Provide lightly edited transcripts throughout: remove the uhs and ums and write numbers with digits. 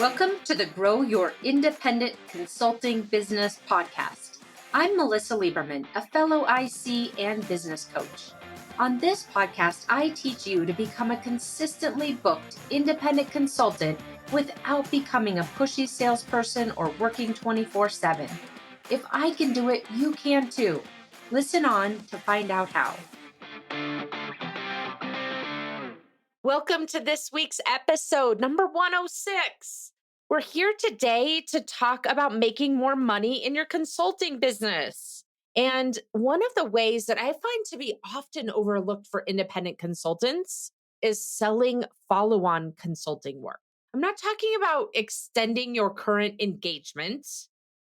Welcome to the Grow Your Independent Consulting Business podcast. I'm Melissa Lieberman, a fellow IC and business coach. On this podcast, I teach you to become a consistently booked independent consultant without becoming a pushy salesperson or working 24/7. If I can do it, you can too. Listen on to find out how. Welcome to this week's episode, number 106. We're here today to talk about making more money in your consulting business. And one of the ways that I find to be often overlooked for independent consultants is selling follow-on consulting work. I'm not talking about extending your current engagement.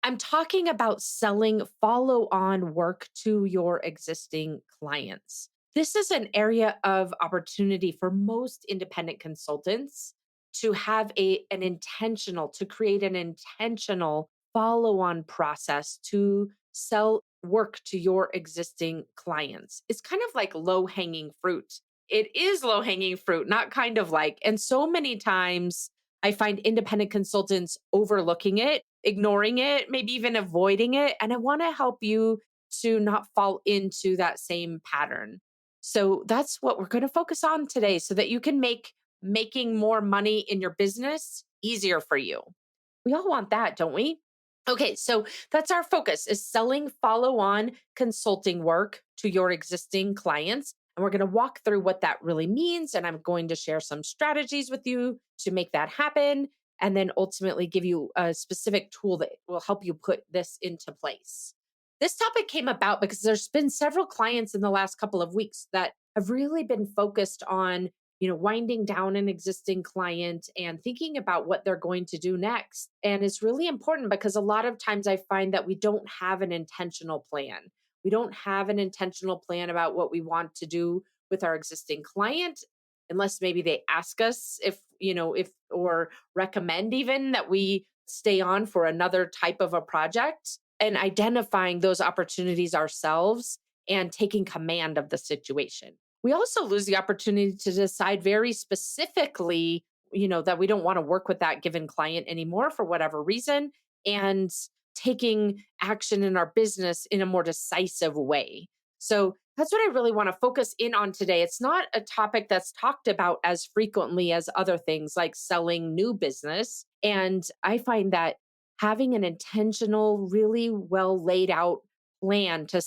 I'm talking about selling follow-on work to your existing clients. This is an area of opportunity for most independent consultants to have to create an intentional follow-on process to sell work to your existing clients. It's kind of like low-hanging fruit. It is low-hanging fruit, not kind of like. And so many times I find independent consultants overlooking it, ignoring it, maybe even avoiding it. And I want to help you to not fall into that same pattern. So that's what we're going to focus on today so that you can make making more money in your business easier for you. We all want that, don't we? Okay, so that's our focus is selling follow-on consulting work to your existing clients. And we're going to walk through what that really means. And I'm going to share some strategies with you to make that happen. And then ultimately give you a specific tool that will help you put this into place. This topic came about because there's been several clients in the last couple of weeks that have really been focused on, winding down an existing client and thinking about what they're going to do next. And it's really important because a lot of times I find that we don't have an intentional plan. We don't have an intentional plan about what we want to do with our existing client unless maybe they ask us if or recommend even that we stay on for another type of a project. And identifying those opportunities ourselves and taking command of the situation. We also lose the opportunity to decide very specifically, that we don't want to work with that given client anymore for whatever reason, and taking action in our business in a more decisive way. So that's what I really want to focus in on today. It's not a topic that's talked about as frequently as other things like selling new business. And I find that having an intentional, really well laid out plan to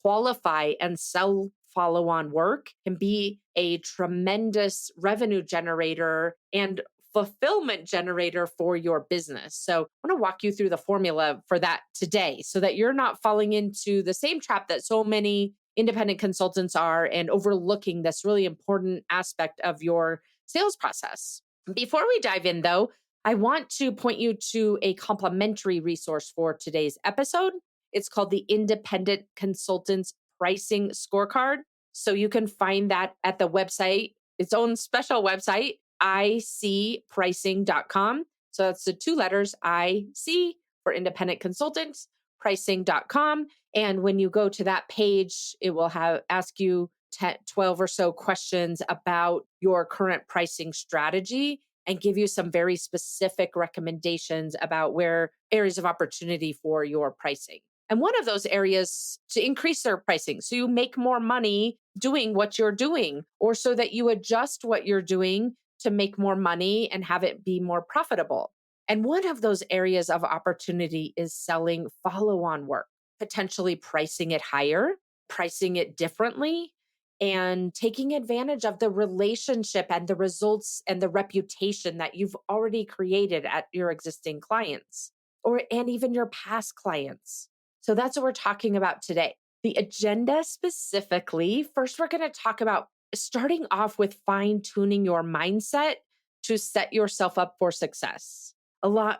qualify and sell follow on work can be a tremendous revenue generator and fulfillment generator for your business. So I want to walk you through the formula for that today so that you're not falling into the same trap that so many independent consultants are and overlooking this really important aspect of your sales process. Before we dive in, though, I want to point you to a complimentary resource for today's episode. It's called the Independent Consultants Pricing Scorecard. So you can find that at the website, its own special website, icpricing.com. So that's the two letters IC for independent consultants, pricing.com. And when you go to that page, it will ask you 12 or so questions about your current pricing strategy and give you some very specific recommendations about where areas of opportunity for your pricing. And one of those areas to increase their pricing. So you make more money doing what you're doing, or so that you adjust what you're doing to make more money and have it be more profitable. And one of those areas of opportunity is selling follow-on work, potentially pricing it higher, pricing it differently, and taking advantage of the relationship and the results and the reputation that you've already created at your existing clients and even your past clients. So that's what we're talking about today. The agenda specifically, first we're going to talk about starting off with fine-tuning your mindset to set yourself up for success.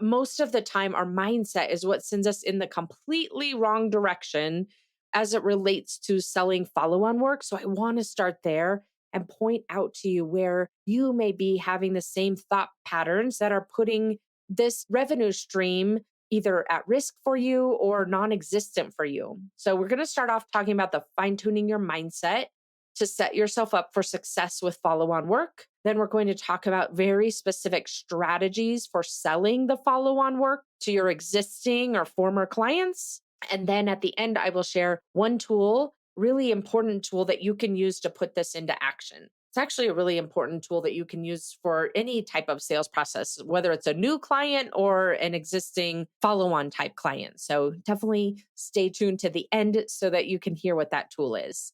Most of the time, our mindset is what sends us in the completely wrong direction as it relates to selling follow-on work. So I want to start there and point out to you where you may be having the same thought patterns that are putting this revenue stream either at risk for you or non-existent for you. So we're going to start off talking about the fine-tuning your mindset to set yourself up for success with follow on work. Then we're going to talk about very specific strategies for selling the follow on work to your existing or former clients. And then at the end, I will share one tool, really important tool that you can use to put this into action. It's actually a really important tool that you can use for any type of sales process, whether it's a new client or an existing follow on type client. So definitely stay tuned to the end so that you can hear what that tool is.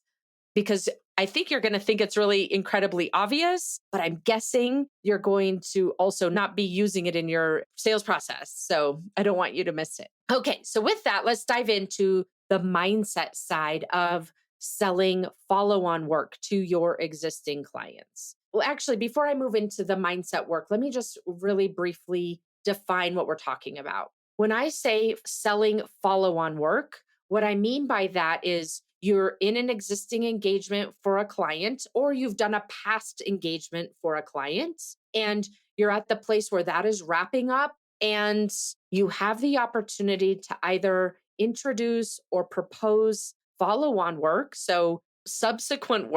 Because I think you're going to think it's really incredibly obvious, but I'm guessing you're going to also not be using it in your sales process. So I don't want you to miss it. Okay, so with that, let's dive into the mindset side of selling follow on work to your existing clients. Well, actually, before I move into the mindset work, let me just really briefly define what we're talking about. When I say selling follow on work, what I mean by that is you're in an existing engagement for a client, or you've done a past engagement for a client, and you're at the place where that is wrapping up, and you have the opportunity to either introduce or propose follow on work. So, subsequent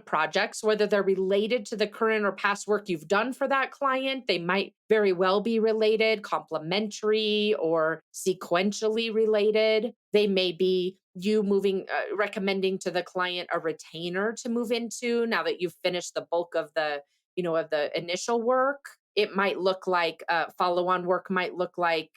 projects, whether they're related to the current or past work you've done for that client, they might very well be related, complementary, or sequentially related. They may be you recommending to the client a retainer to move into now that you've finished the bulk of the initial work. It might look like follow on work might look like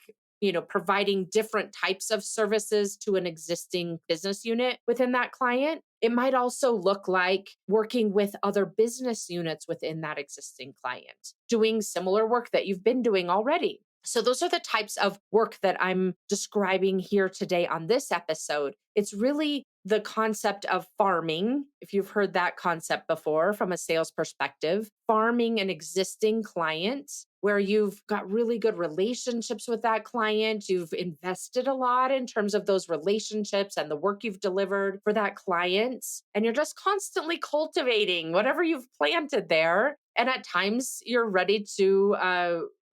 providing different types of services to an existing business unit within that client. It might also look like working with other business units within that existing client, doing similar work that you've been doing already. So, those are the types of work that I'm describing here today on this episode. It's really the concept of farming, if you've heard that concept before from a sales perspective, farming an existing client where you've got really good relationships with that client. You've invested a lot in terms of those relationships and the work you've delivered for that client. And you're just constantly cultivating whatever you've planted there. And at times you're ready to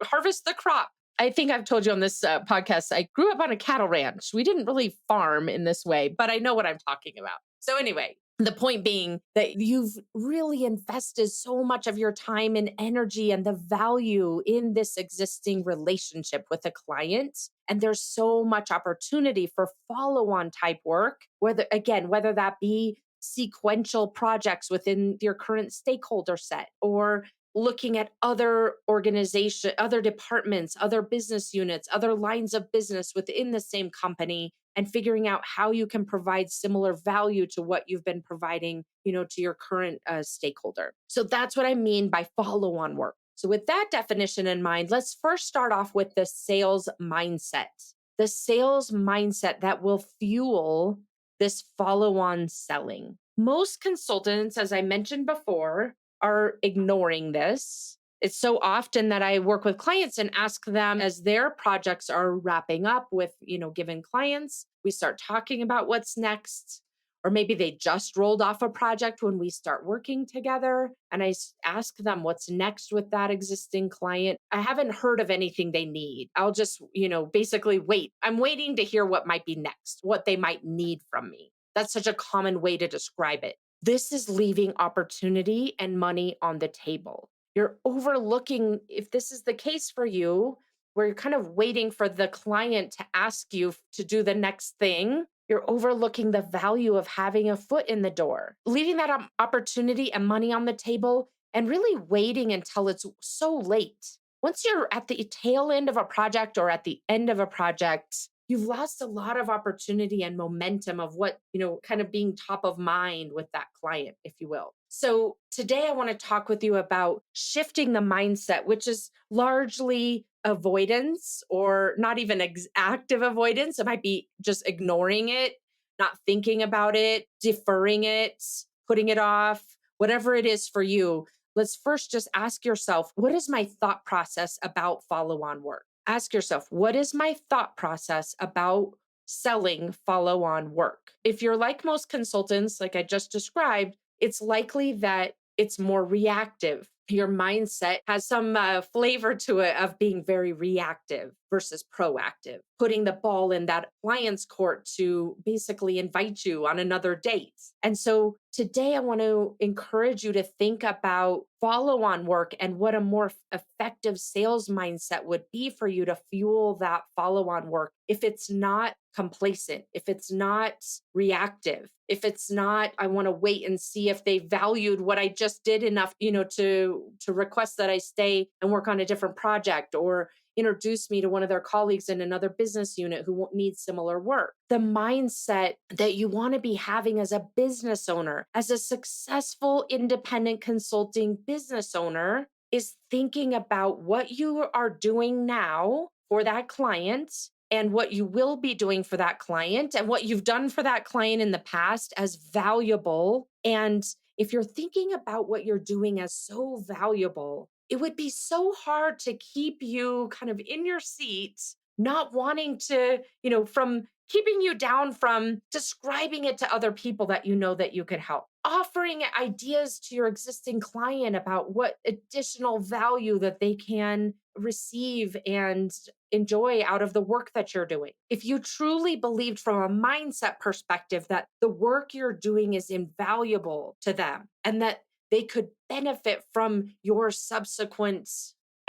harvest the crop. I think I've told you on this podcast, I grew up on a cattle ranch. We didn't really farm in this way, but I know what I'm talking about. So, anyway, the point being that you've really invested so much of your time and energy and the value in this existing relationship with a client. And there's so much opportunity for follow on type work, whether that be sequential projects within your current stakeholder set, or looking at other organization, other departments, other business units, other lines of business within the same company, and figuring out how you can provide similar value to what you've been providing, to your current stakeholder. So that's what I mean by follow-on work. So with that definition in mind, let's first start off with the sales mindset. The sales mindset that will fuel this follow-on selling. Most consultants, as I mentioned before, are ignoring this. It's so often that I work with clients and ask them as their projects are wrapping up with, given clients, we start talking about what's next. Or maybe they just rolled off a project when we start working together. And I ask them what's next with that existing client. I haven't heard of anything they need. I'll just, basically wait. I'm waiting to hear what might be next, what they might need from me. That's such a common way to describe it. This is leaving opportunity and money on the table. You're overlooking, if this is the case for you, where you're kind of waiting for the client to ask you to do the next thing, you're overlooking the value of having a foot in the door, leaving that opportunity and money on the table, and really waiting until it's so late. Once you're at the tail end of a project or at the end of a project, you've lost a lot of opportunity and momentum of what, kind of being top of mind with that client, if you will. So today I want to talk with you about shifting the mindset, which is largely avoidance, or not even active avoidance. It might be just ignoring it, not thinking about it, deferring it, putting it off, whatever it is for you. Let's first just ask yourself, what is my thought process about follow-on work? Ask yourself, what is my thought process about selling follow on work? If you're like most consultants, like I just described, it's likely that it's more reactive. Your mindset has some flavor to it of being very reactive. versus proactive, putting the ball in that client's court to basically invite you on another date. And so today I want to encourage you to think about follow on work and what a more effective sales mindset would be for you to fuel that follow on work. If it's not complacent, if it's not reactive, if it's not, I want to wait and see if they valued what I just did enough, to request that I stay and work on a different project, or introduce me to one of their colleagues in another business unit who needs similar work. The mindset that you want to be having as a business owner, as a successful independent consulting business owner, is thinking about what you are doing now for that client and what you will be doing for that client and what you've done for that client in the past as valuable. And if you're thinking about what you're doing as so valuable, it would be so hard to keep you kind of in your seat, not wanting to, from keeping you down from describing it to other people that you know that you could help, offering ideas to your existing client about what additional value that they can receive and enjoy out of the work that you're doing. If you truly believed from a mindset perspective that the work you're doing is invaluable to them and that they could benefit from your subsequent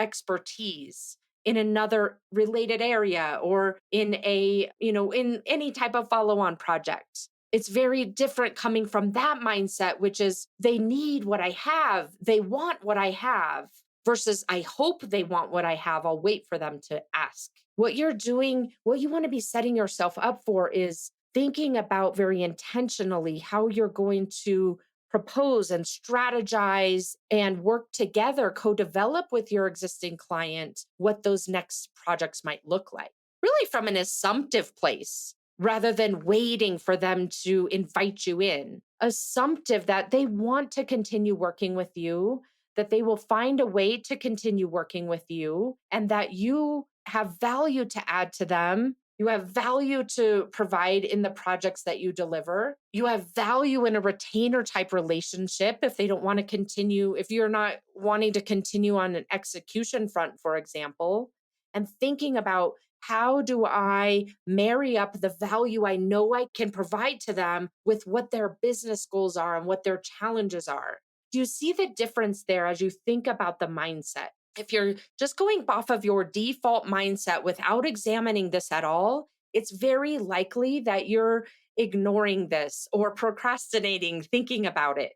expertise in another related area or in in any type of follow-on project. It's very different coming from that mindset, which is they need what I have, they want what I have, versus I hope they want what I have. I'll wait for them to ask. What you're doing, what you want to be setting yourself up for is thinking about very intentionally how you're going to propose and strategize and work together, co-develop with your existing client what those next projects might look like. Really from an assumptive place rather than waiting for them to invite you in. Assumptive that they want to continue working with you, that they will find a way to continue working with you, and that you have value to add to them. You have value to provide in the projects that you deliver. You have value in a retainer type relationship if they don't want to continue, if you're not wanting to continue on an execution front, for example, and thinking about how do I marry up the value I know I can provide to them with what their business goals are and what their challenges are. Do you see the difference there as you think about the mindset? If you're just going off of your default mindset without examining this at all, it's very likely that you're ignoring this or procrastinating thinking about it,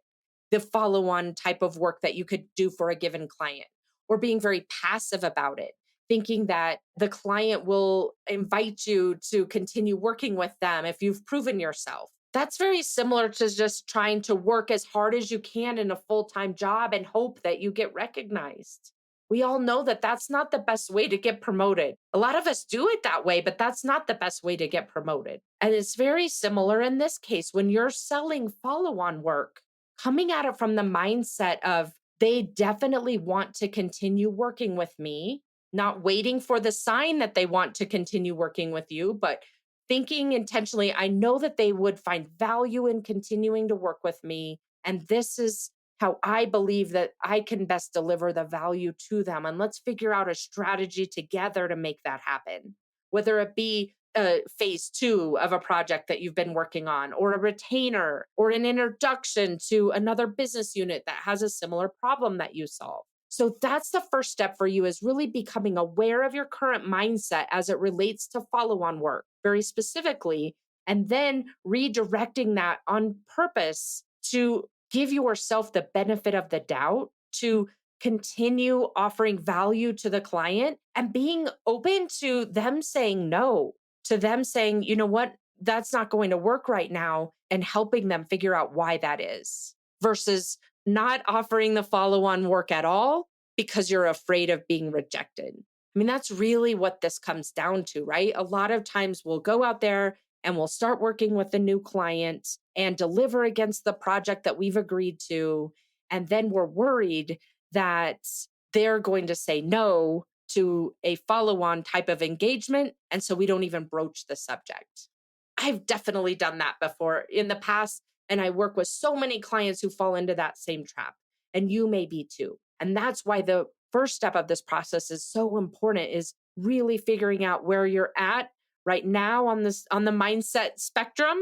the follow on type of work that you could do for a given client, or being very passive about it, thinking that the client will invite you to continue working with them if you've proven yourself. That's very similar to just trying to work as hard as you can in a full time job and hope that you get recognized. We all know that that's not the best way to get promoted. A lot of us do it that way, but that's not the best way to get promoted. And it's very similar in this case when you're selling follow on work, coming at it from the mindset of they definitely want to continue working with me, not waiting for the sign that they want to continue working with you, but thinking intentionally, I know that they would find value in continuing to work with me. And this is how I believe that I can best deliver the value to them. And let's figure out a strategy together to make that happen, whether it be phase two of a project that you've been working on, or a retainer, or an introduction to another business unit that has a similar problem that you solve. So that's the first step for you, is really becoming aware of your current mindset as it relates to follow-on work, very specifically, and then redirecting that on purpose to give yourself the benefit of the doubt, to continue offering value to the client and being open to them saying no, to them saying, you know what, that's not going to work right now, and helping them figure out why that is, versus not offering the follow on work at all because you're afraid of being rejected. I mean, that's really what this comes down to, right? A lot of times we'll go out there and we'll start working with a new client and deliver against the project that we've agreed to. And then we're worried that they're going to say no to a follow on type of engagement. And so we don't even broach the subject. I've definitely done that before in the past. And I work with so many clients who fall into that same trap. And you may be too. And that's why the first step of this process is so important, is really figuring out where you're at right now on the mindset spectrum,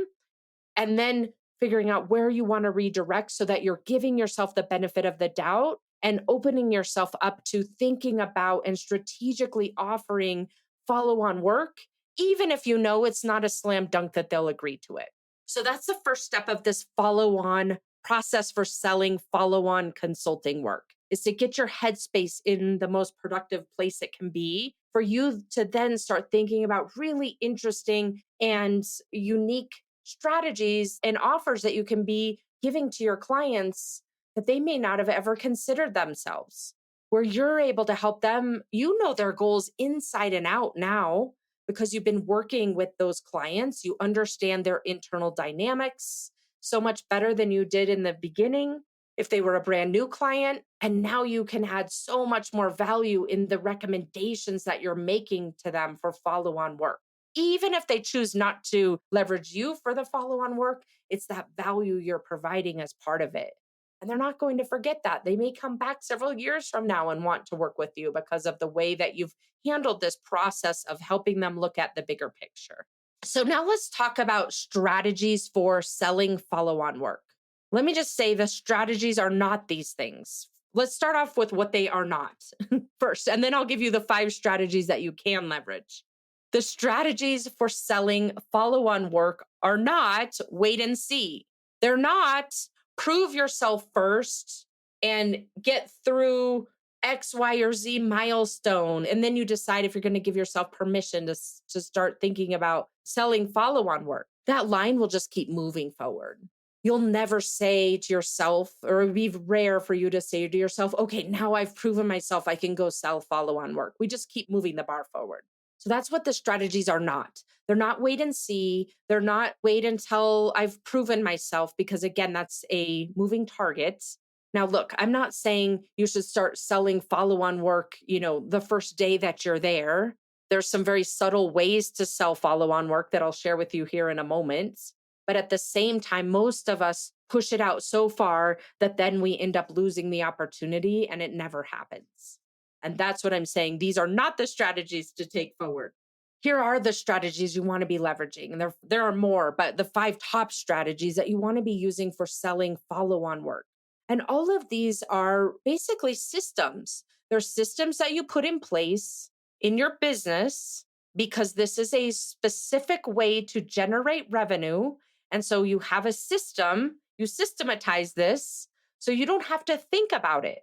and then figuring out where you want to redirect so that you're giving yourself the benefit of the doubt and opening yourself up to thinking about and strategically offering follow on work, even if you know it's not a slam dunk that they'll agree to it. So that's the first step of this follow on process for selling follow on consulting work, is to get your headspace in the most productive place it can be for you to then start thinking about really interesting and unique strategies and offers that you can be giving to your clients that they may not have ever considered themselves, where you're able to help them. You know their goals inside and out now because you've been working with those clients. You understand their internal dynamics so much better than you did in the beginning if they were a brand new client. And now you can add so much more value in the recommendations that you're making to them for follow on work. Even if they choose not to leverage you for the follow on work, it's that value you're providing as part of it. And they're not going to forget that. They may come back several years from now and want to work with you because of the way that you've handled this process of helping them look at the bigger picture. So, now let's talk about strategies for selling follow on work. Let me just say the strategies are not these things. Let's start off with what they are not first, and then I'll give you the 5 strategies that you can leverage. The strategies for selling follow on work are not wait and see. They're not prove yourself first and get through X, Y, or Z milestone. And then you decide if you're going to give yourself permission to start thinking about selling follow on work. That line will just keep moving forward. You'll never say to yourself, or it would be rare for you to say to yourself, okay, now I've proven myself, I can go sell follow on work. We just keep moving the bar forward. So that's what the strategies are not. They're not wait and see. They're not wait until I've proven myself, because again, that's a moving target. Now, look, I'm not saying you should start selling follow on work, the first day that you're there. There's some very subtle ways to sell follow on work that I'll share with you here in a moment. But at the same time, most of us push it out so far that then we end up losing the opportunity and it never happens. And that's what I'm saying. These are not the strategies to take forward. Here are the strategies you want to be leveraging. And there are more, but the 5 top strategies that you want to be using for selling follow on work. And all of these are basically systems. They're systems that you put in place in your business because this is a specific way to generate revenue. And so you have a system, you systematize this so you don't have to think about it.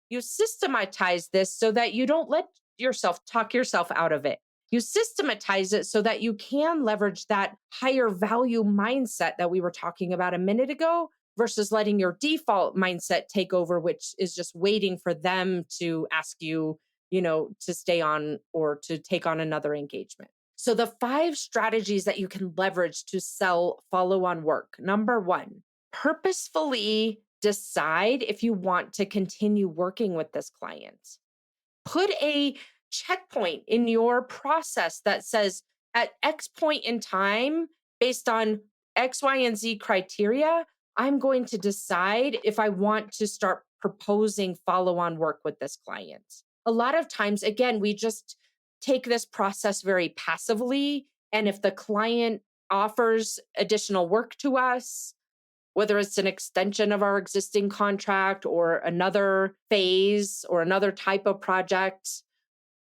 You systematize this so that you don't let yourself talk yourself out of it. You systematize it so that you can leverage that higher value mindset that we were talking about a minute ago versus letting your default mindset take over, which is just waiting for them to ask you, to stay on or to take on another engagement. So the 5 strategies that you can leverage to sell follow on work. Number 1, purposefully decide if you want to continue working with this client. Put a checkpoint in your process that says at X point in time, based on X, Y, and Z criteria, I'm going to decide if I want to start proposing follow on work with this client. A lot of times, again, we just take this process very passively. And if the client offers additional work to us, whether it's an extension of our existing contract or another phase or another type of project,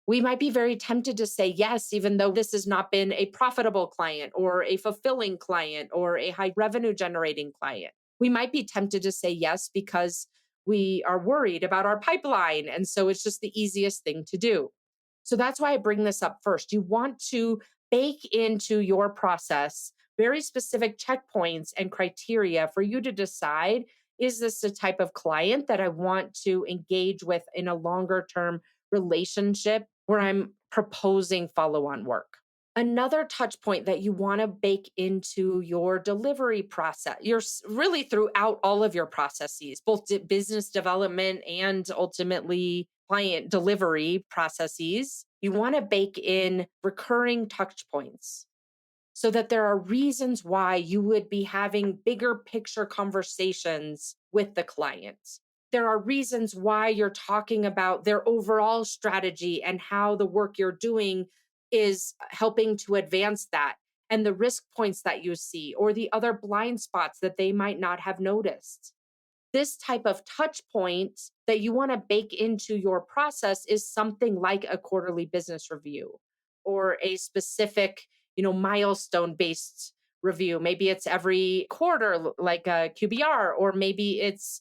we might be very tempted to say yes, even though this has not been a profitable client or a fulfilling client or a high revenue generating client. We might be tempted to say yes because we are worried about our pipeline. And so it's just the easiest thing to do. So that's why I bring this up first. You want to bake into your process very specific checkpoints and criteria for you to decide, is this the type of client that I want to engage with in a longer term relationship where I'm proposing follow on work? Another touch point that you want to bake into your delivery process, you're really throughout all of your processes, both business development and ultimately client delivery processes. You want to bake in recurring touch points so that there are reasons why you would be having bigger picture conversations with the client. there are reasons why you're talking about their overall strategy and how the work you're doing is helping to advance that, and the risk points that you see or the other blind spots that they might not have noticed. This type of touch point that you want to bake into your process is something like a quarterly business review or a specific, milestone based review. Maybe it's every quarter, like a QBR, or maybe it's,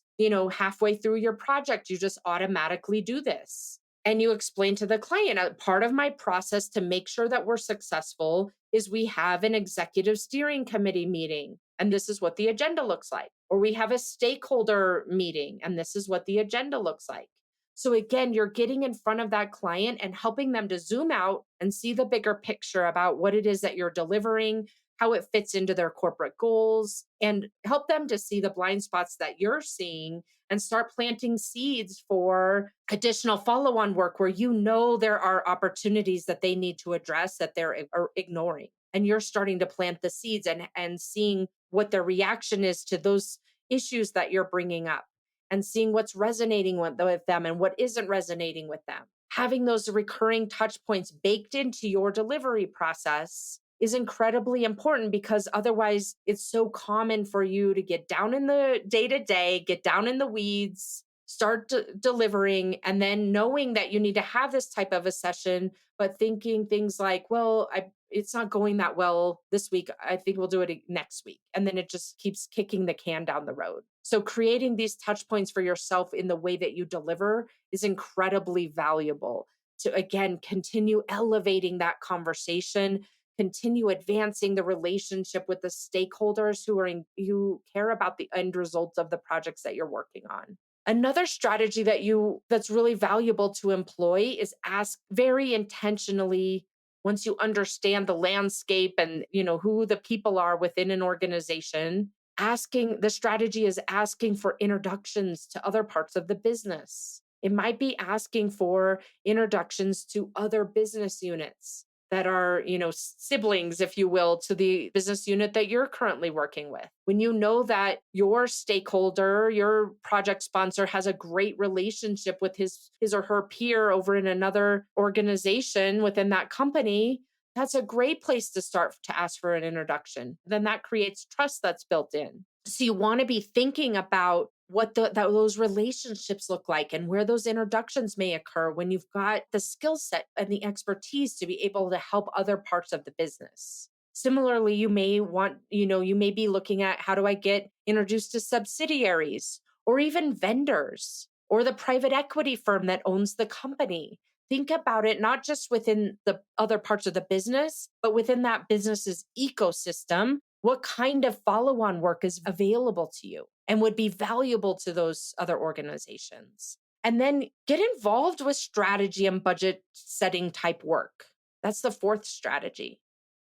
halfway through your project, you just automatically do this. And you explain to the client, part of my process to make sure that we're successful is we have an executive steering committee meeting, and this is what the agenda looks like. Or we have a stakeholder meeting, and this is what the agenda looks like. So again, you're getting in front of that client and helping them to zoom out and see the bigger picture about what it is that you're delivering, how it fits into their corporate goals, and help them to see the blind spots that you're seeing and start planting seeds for additional follow on work where there are opportunities that they need to address that are ignoring. And you're starting to plant the seeds and seeing what their reaction is to those issues that you're bringing up and seeing what's resonating with them and what isn't resonating with them. Having those recurring touch points baked into your delivery process is incredibly important, because otherwise it's so common for you to get down in the day to day, get down in the weeds, start delivering, and then knowing that you need to have this type of a session, but thinking things like, well, it's not going that well this week. I think we'll do it next week. And then it just keeps kicking the can down the road. So creating these touch points for yourself in the way that you deliver is incredibly valuable to, again, continue elevating that conversation, continue advancing the relationship with the stakeholders who care about the end results of the projects that you're working on. Another strategy that's really valuable to employ is ask very intentionally, once you understand the landscape and who the people are within an organization, the strategy is asking for introductions to other parts of the business. It might be asking for introductions to other business units that are, siblings, if you will, to the business unit that you're currently working with. When you know that your stakeholder, your project sponsor has a great relationship with his or her peer over in another organization within that company, that's a great place to start to ask for an introduction. Then that creates trust that's built in. So you want to be thinking about what those relationships look like and where those introductions may occur when you've got the skill set and the expertise to be able to help other parts of the business. Similarly, you may be looking at, how do I get introduced to subsidiaries or even vendors or the private equity firm that owns the company? Think about it not just within the other parts of the business, but within that business's ecosystem. What kind of follow on work is available to you and would be valuable to those other organizations? And then get involved with strategy and budget setting type work. That's the fourth strategy.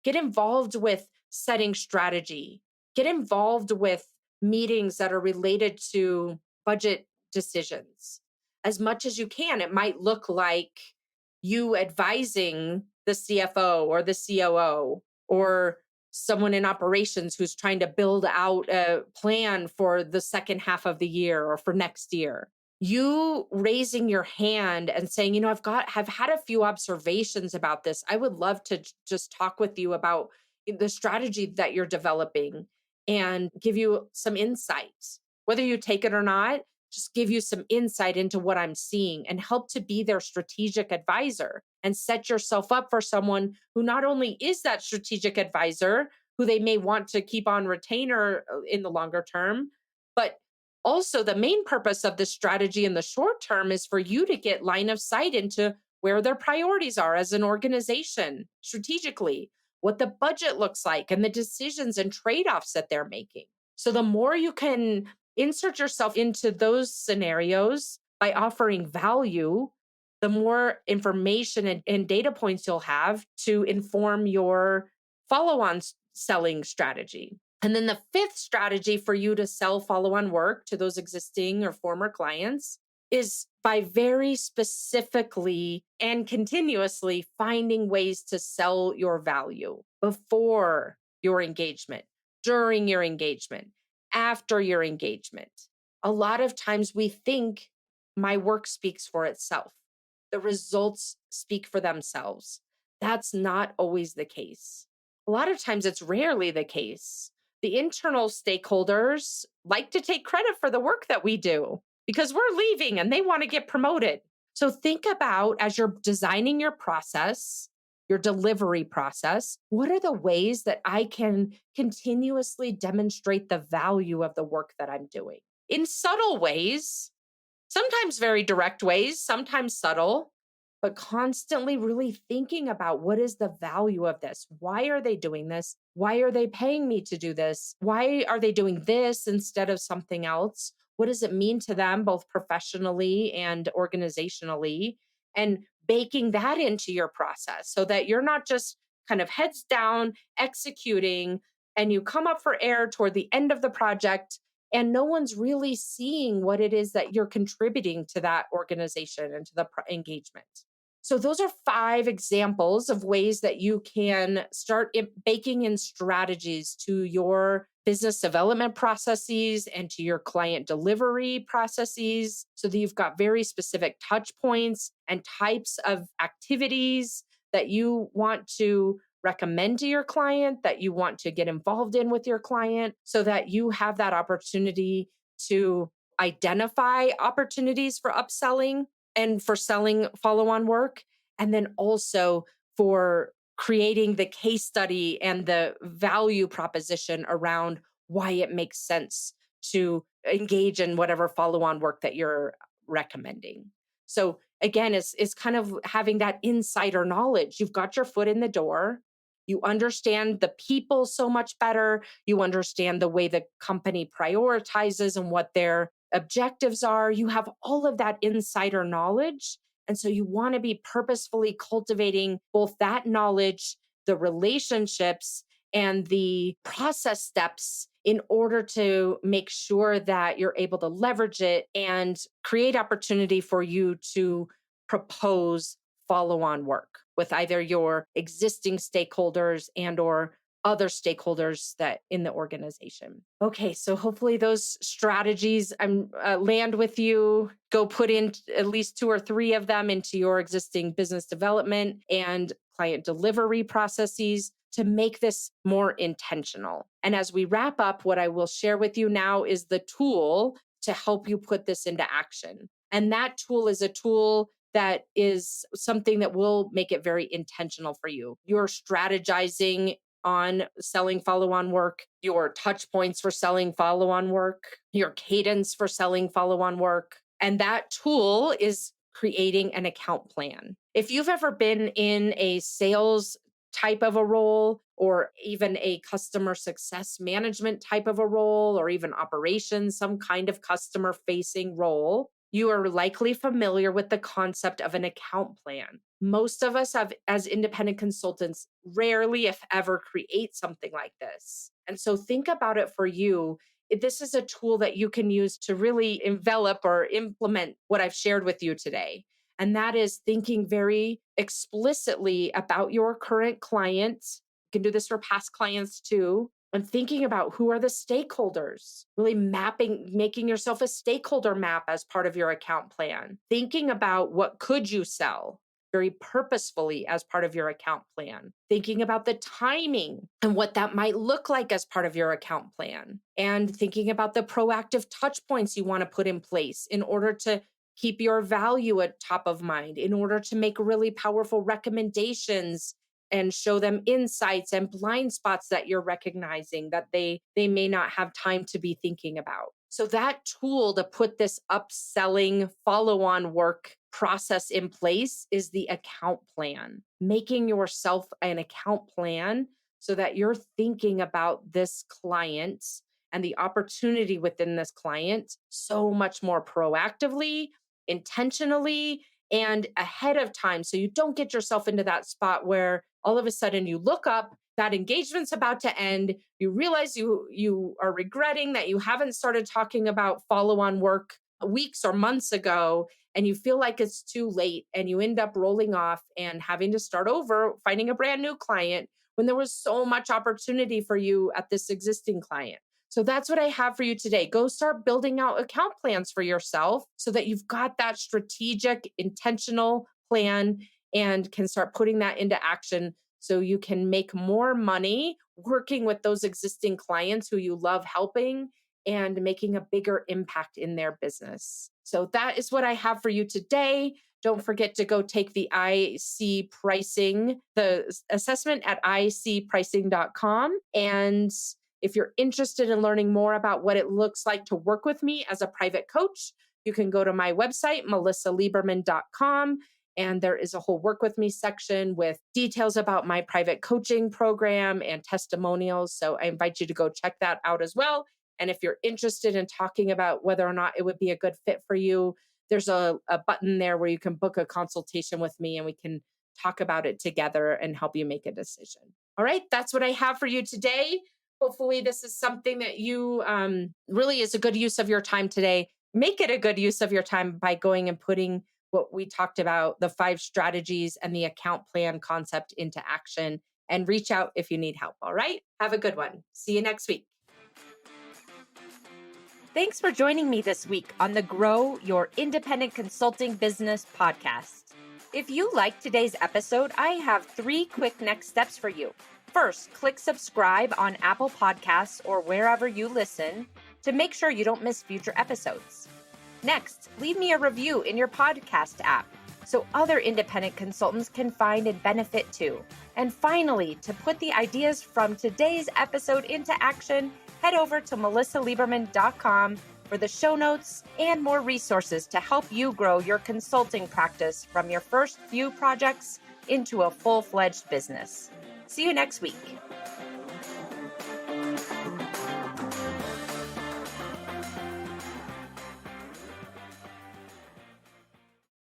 Get involved with setting strategy. Get involved with meetings that are related to budget decisions as much as you can. It might look like you advising the CFO or the COO or someone in operations who's trying to build out a plan for the second half of the year or for next year. You raising your hand and saying, have had a few observations about this. I would love to just talk with you about the strategy that you're developing and give you some insights. Whether you take it or not, just give you some insight into what I'm seeing and help to be their strategic advisor and set yourself up for someone who not only is that strategic advisor, who they may want to keep on retainer in the longer term, but also the main purpose of this strategy in the short term is for you to get line of sight into where their priorities are as an organization strategically, what the budget looks like, and the decisions and trade-offs that they're making. So the more you can insert yourself into those scenarios by offering value, the more information and data points you'll have to inform your follow on selling strategy. And then the fifth strategy for you to sell follow on work to those existing or former clients is by very specifically and continuously finding ways to sell your value before your engagement, during your engagement, after your engagement. A lot of times we think my work speaks for itself, the results speak for themselves. That's not always the case. A lot of times it's rarely the case. The internal stakeholders like to take credit for the work that we do because we're leaving and they want to get promoted. So think about as you're designing your process, your delivery process, what are the ways that I can continuously demonstrate the value of the work that I'm doing? In subtle ways, sometimes very direct ways, sometimes subtle, but constantly really thinking about what is the value of this? Why are they doing this? Why are they paying me to do this? Why are they doing this instead of something else? What does it mean to them, both professionally and organizationally? And baking that into your process so that you're not just kind of heads down executing and you come up for air toward the end of the project and no one's really seeing what it is that you're contributing to that organization and to the engagement. So, those are five examples of ways that you can start baking in strategies to your business development processes and to your client delivery processes so that you've got very specific touch points and types of activities that you want to recommend to your client, that you want to get involved in with your client, so that you have that opportunity to identify opportunities for upselling and for selling follow on work. And then also for creating the case study and the value proposition around why it makes sense to engage in whatever follow on work that you're recommending. So, again, it's kind of having that insider knowledge. You've got your foot in the door. You understand the people so much better. You understand the way the company prioritizes and what their objectives are. You have all of that insider knowledge. And so you want to be purposefully cultivating both that knowledge, the relationships, and the process steps in order to make sure that you're able to leverage it and create opportunity for you to propose follow-on work with either your existing stakeholders and or other stakeholders that in the organization. Okay, so hopefully those strategies land with you. Go put in at least two or three of them into your existing business development and client delivery processes to make this more intentional. And as we wrap up, what I will share with you now is the tool to help you put this into action. And that tool is a tool that is something that will make it very intentional for you. You're strategizing on selling follow on work, your touch points for selling follow on work, your cadence for selling follow on work. And that tool is creating an account plan. If you've ever been in a sales type of a role, or even a customer success management type of a role, or even operations, some kind of customer facing role, you are likely familiar with the concept of an account plan. Most of us have, as independent consultants, rarely, if ever, create something like this. And so think about it for you. This is a tool that you can use to really envelop or implement what I've shared with you today. And that is thinking very explicitly about your current clients. You can do this for past clients too. And thinking about who are the stakeholders, really making yourself a stakeholder map as part of your account plan. Thinking about what could you sell very purposefully as part of your account plan. Thinking about the timing and what that might look like as part of your account plan. And thinking about the proactive touch points you want to put in place in order to keep your value at top of mind, in order to make really powerful recommendations and show them insights and blind spots that you're recognizing that they may not have time to be thinking about. So that tool to put this upselling follow-on work process in place is the account plan. Making yourself an account plan so that you're thinking about this client and the opportunity within this client so much more proactively, intentionally, and ahead of time, so you don't get yourself into that spot where all of a sudden you look up, that engagement's about to end, you realize you are regretting that you haven't started talking about follow-on work weeks or months ago, and you feel like it's too late, and you end up rolling off and having to start over, finding a brand new client when there was so much opportunity for you at this existing client. So that's what I have for you today. Go start building out account plans for yourself so that you've got that strategic, intentional plan and can start putting that into action so you can make more money working with those existing clients who you love helping and making a bigger impact in their business. So that is what I have for you today. Don't forget to go take the IC pricing, the assessment at icpricing.com. And if you're interested in learning more about what it looks like to work with me as a private coach, you can go to my website, melissalieberman.com. And there is a whole work with me section with details about my private coaching program and testimonials. So I invite you to go check that out as well. And if you're interested in talking about whether or not it would be a good fit for you, there's a button there where you can book a consultation with me and we can talk about it together and help you make a decision. All right, that's what I have for you today. Hopefully, this is something that you really is a good use of your time today. Make it a good use of your time by going and putting what we talked about, the 5 strategies and the account plan concept into action, and reach out if you need help. All right, have a good one. See you next week. Thanks for joining me this week on the Grow Your Independent Consulting Business podcast. If you liked today's episode, I have 3 quick next steps for you. First, click subscribe on Apple Podcasts or wherever you listen to make sure you don't miss future episodes. Next, leave me a review in your podcast app so other independent consultants can find and benefit too. And finally, to put the ideas from today's episode into action, head over to melissalieberman.com for the show notes and more resources to help you grow your consulting practice from your first few projects into a full-fledged business. See you next week.